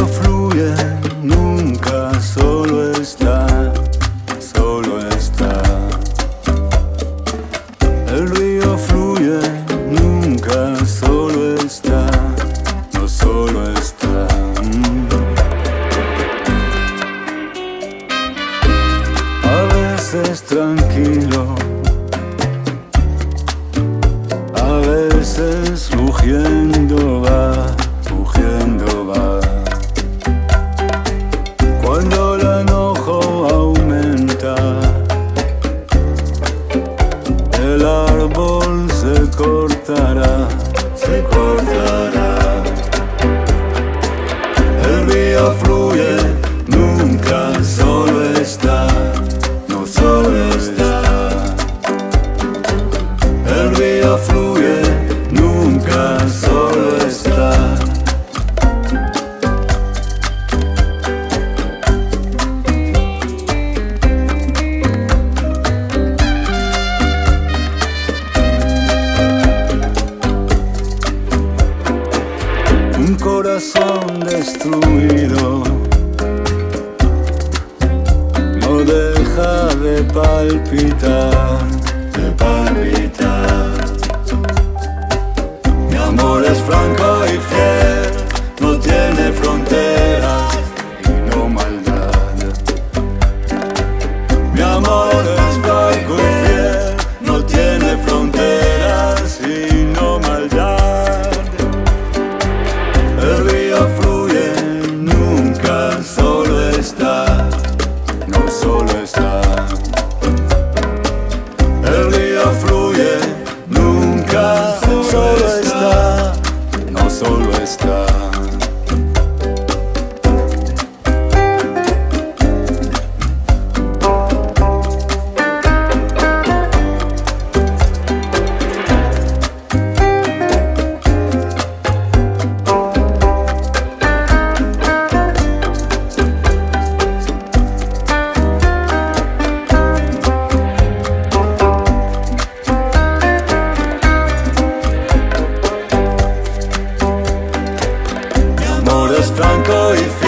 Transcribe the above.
fluye, nunca solo está, solo está. El río fluye, nunca solo está, no solo está. A veces tranquilo, a veces rugiendo va, rugiendo va. Cuando el enojo aumenta, el árbol se cortará, se cortará. El río fluye, nunca solo está, no solo está. El río fluye, nunca solo está. Un corazón destruido no deja de palpitar, de palpitar. Mi amor es franco y fiel, no tiene fronteras y no maldad. Mi amor es franco y fiel, no tiene fronteras y no maldad. El río fluye, nunca solo está, no solo está. El río fluye, nunca solo está, no solo está. Mi amor es franco y fiel.